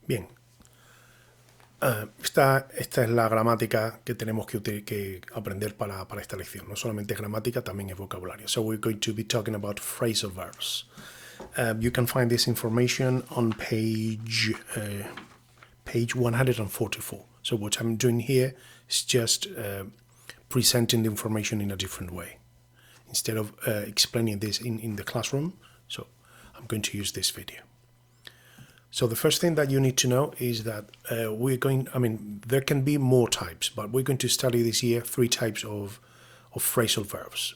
Bien, esta es la gramática que tenemos que aprender para esta lección. No solamente es gramática, también es vocabulario. So we're going to be talking about phrasal verbs. You can find this information on page 144. So what I'm doing here is just presenting the information in a different way. Instead of explaining this in the classroom, so I'm going to use this video. So the first thing that you need to know is that there can be more types, but we're going to study this year 3 types of phrasal verbs.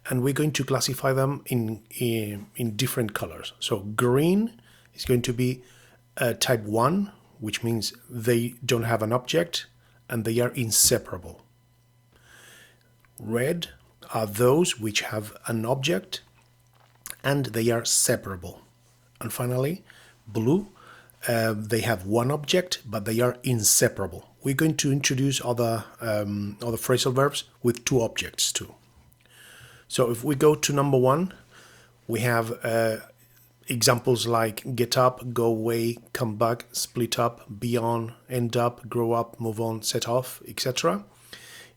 And we're going to classify them in different colors. So green is going to be type 1, which means they don't have an object and they are inseparable. Red are those which have an object and they are separable. And finally, blue, they have one object, but they are inseparable. We're going to introduce other phrasal verbs with 2 objects too. So if we go to number 1, we have examples like get up, go away, come back, split up, be on, end up, grow up, move on, set off, etc.,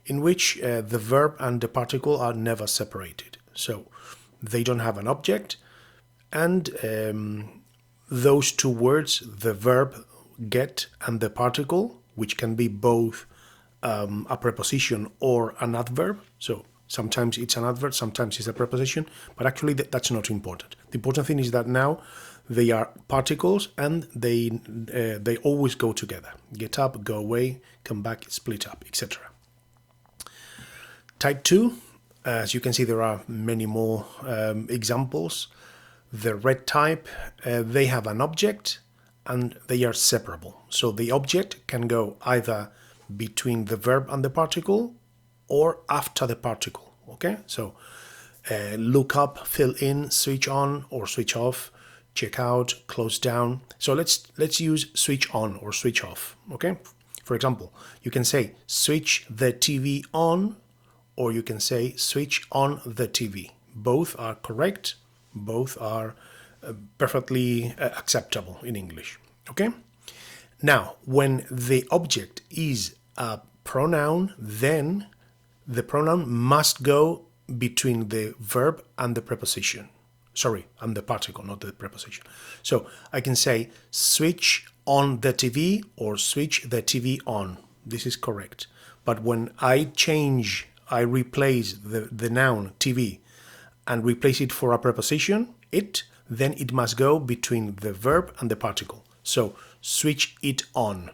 in which the verb and the particle are never separated. So they don't have an object, and those 2 words, the verb get and the particle, which can be both a preposition or an adverb. So sometimes it's an adverb, sometimes it's a preposition, but actually that's not important. The important thing is that now they are particles and they always go together. Get up, go away, come back, split up, etc. Type 2, as you can see, there are many more examples. The red type, they have an object and they are separable. So the object can go either between the verb and the particle or after the particle. Okay, so look up, fill in, switch on or switch off, check out, close down. So let's use switch on or switch off. Okay, for example, you can say switch the TV on, or you can say switch on the TV. Both are correct. Both are perfectly acceptable in English. Okay? Now, when the object is a pronoun, then the pronoun must go between the verb and the preposition. Sorry, and the particle, not the preposition. So I can say switch on the TV or switch the TV on. This is correct. But when I replace the noun TV and replace it for a preposition, then it must go between the verb and the particle. So switch it on.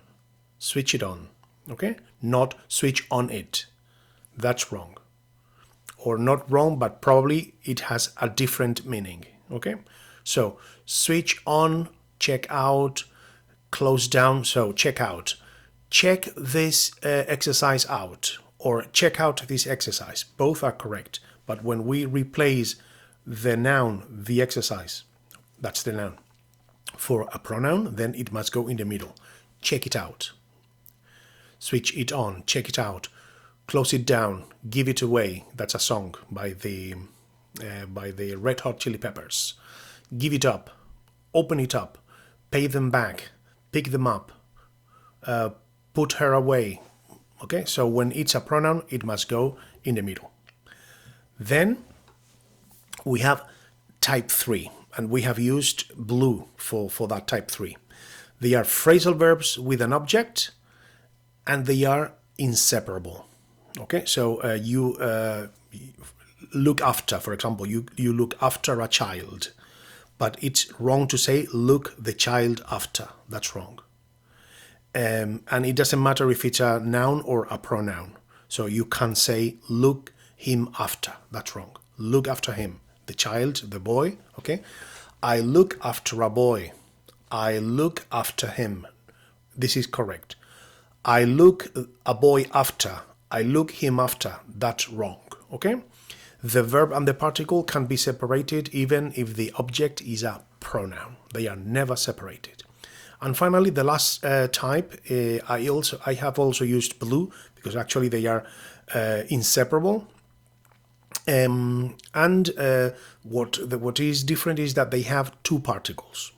Switch it on. Okay? Not switch on it. That's wrong. Or not wrong, but probably it has a different meaning. Okay? So switch on, check out, close down. So check out. Check this exercise out, or check out this exercise. Both are correct. But when we replace the noun, the exercise, that's the noun, for a pronoun, then it must go in the middle. Check it out. Switch it on, check it out. Close it down, give it away. That's a song by the Red Hot Chili Peppers. Give it up, open it up, pay them back, pick them up, put her away. Okay, so when it's a pronoun, it must go in the middle. Then we have type 3, and we have used blue for that type 3. They are phrasal verbs with an object, and they are inseparable. Okay, so you look after, for example, you look after a child, but it's wrong to say look the child after. That's wrong. And it doesn't matter if it's a noun or a pronoun. So you can't say look him after. That's wrong. Look after him. The child, the boy, okay? I look after a boy. I look after him. This is correct. I look a boy after. I look him after. That's wrong, okay? The verb and the particle can be separated even if the object is a pronoun. They are never separated. And finally, the last type, I have also used blue because actually they are inseparable. What is different is that they have 2 particles.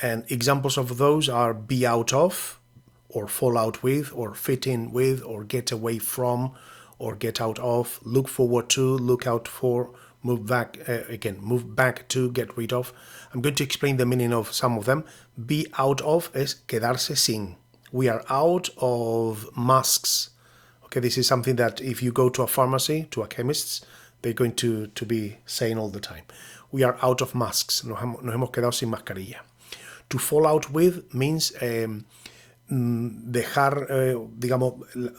And examples of those are be out of, or fall out with, or fit in with, or get away from, or get out of, look forward to, look out for, move back, move back to, get rid of. I'm going to explain the meaning of some of them. Be out of es quedarse sin. We are out of masks. Okay, this is something that if you go to a pharmacy, to a chemist, they're going to be saying all the time. We are out of masks. Nos hemos quedado sin mascarilla. To fall out with means dejar, digamos,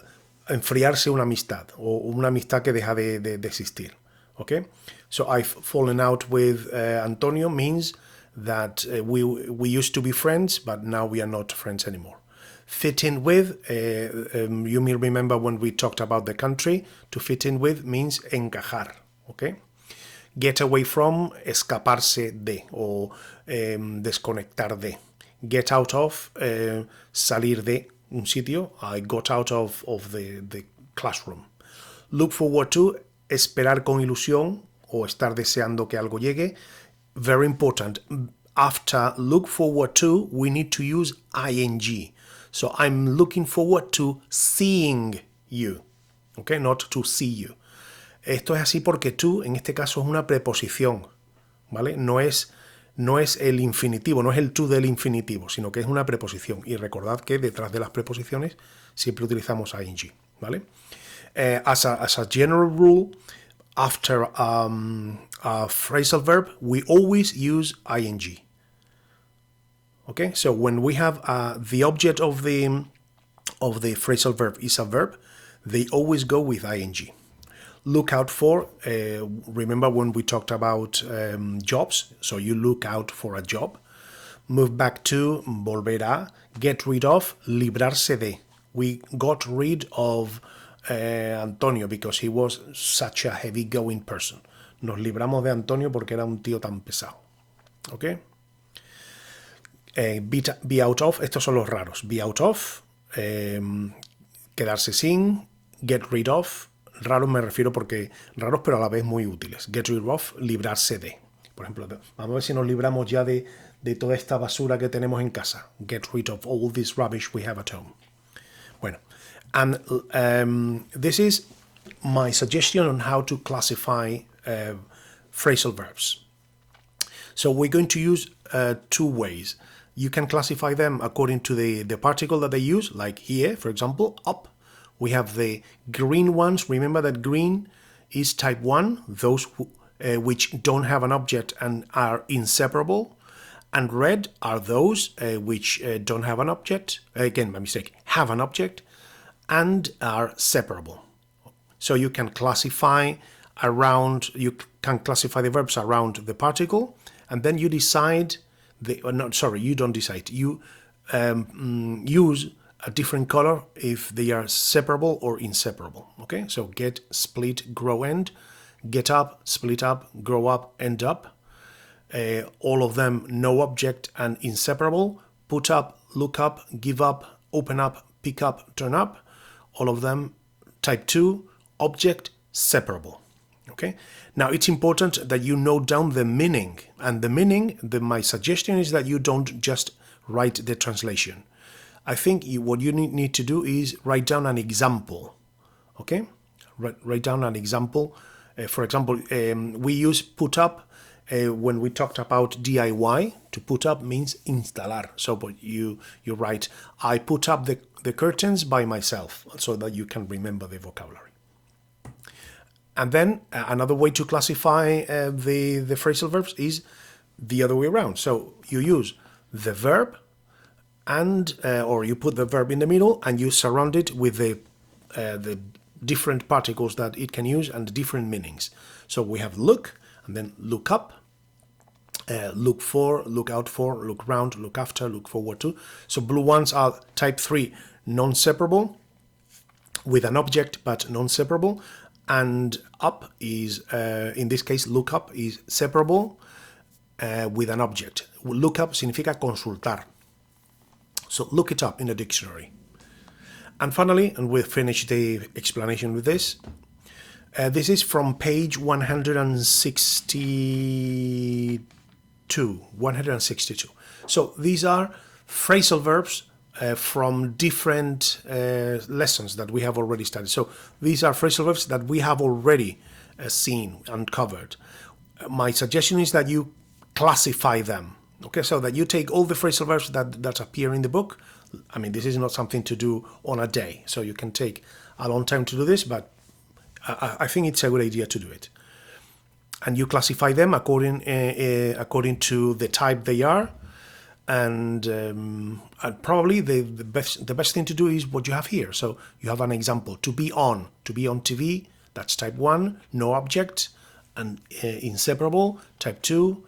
enfriarse una amistad, o una amistad que deja de existir. Okay? So I've fallen out with Antonio means that we used to be friends, but now we are not friends anymore. Fit in with, you may remember when we talked about the country, to fit in with means encajar. Okay? Get away from, escaparse de, o desconectar de. Get out of, salir de un sitio. I got out of the classroom. Look forward to, esperar con ilusión, o estar deseando que algo llegue. Very important. After look forward to, we need to use ing. So I'm looking forward to seeing you. Okay, not to see you. Esto es así porque to, en este caso, es una preposición, ¿vale? No es el infinitivo, no es el to del infinitivo, sino que es una preposición. Y recordad que detrás de las preposiciones siempre utilizamos ing, ¿vale? As a general rule, after a phrasal verb, we always use ing. Okay, so when we have the object of the phrasal verb is a verb, they always go with ing. Look out for, remember when we talked about jobs, so you look out for a job. Move back to, volver a. Get rid of, librarse de. We got rid of Antonio because he was such a heavy-going person. Nos libramos de Antonio porque era un tío tan pesado. Okay? Be out of, estos son los raros. Be out of, quedarse sin, get rid of. Raros me refiero porque raros pero a la vez muy útiles. Get rid of, librarse de. Por ejemplo, vamos a ver si nos libramos ya de toda esta basura que tenemos en casa. Get rid of all this rubbish we have at home. Bueno, and this is my suggestion on how to classify phrasal verbs. So we're going to use two ways. You can classify them according to the particle that they use, like here, for example, up. We have the green ones. Remember that green is type 1, those which don't have an object and are inseparable. And red are those which don't have an object. Again, my mistake, have an object and are separable. So you can classify the verbs around the particle, and then you decide you don't decide. You use a different color if they are separable or inseparable. Okay, so get, split, grow, end. Get up, split up, grow up, end up. All of them no object and inseparable. Put up, look up, give up, open up, pick up, turn up. All of them type 2, object, separable. Okay. Now it's important that you note down the meaning, and the meaning. My suggestion is that you don't just write the translation. I think what you need to do is write down an example. Okay, write down an example. For example, we use put up when we talked about DIY. To put up means instalar. So, but you write, I put up the curtains by myself, so that you can remember the vocabulary. And then another way to classify the phrasal verbs is the other way around. So you use the verb and or you put the verb in the middle and you surround it with the different particles that it can use and the different meanings. So we have look, and then look up, look for, look out for, look round, look after, look forward to. So blue ones are type 3, non-separable, with an object but non-separable. And up is, in this case, look up is separable with an object. Look up significa consultar. So look it up in the dictionary. And finally, and we'll finish the explanation with this. This is from page 162, 2, 162. So these are phrasal verbs from different lessons that we have already studied. So these are phrasal verbs that we have already seen and covered. My suggestion is that you classify them. Okay, so that you take all the phrasal verbs that appear in the book. I mean, this is not something to do on a day, so you can take a long time to do this, but I think it's a good idea to do it. And you classify them according to the type they are, and probably the best thing to do is what you have here. So you have an example: to be on TV. That's type 1, no object, and inseparable. Type 2,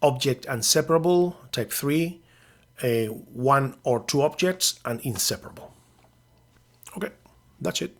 object and separable. Type 3, 1 or 2 objects and inseparable. Okay, that's it.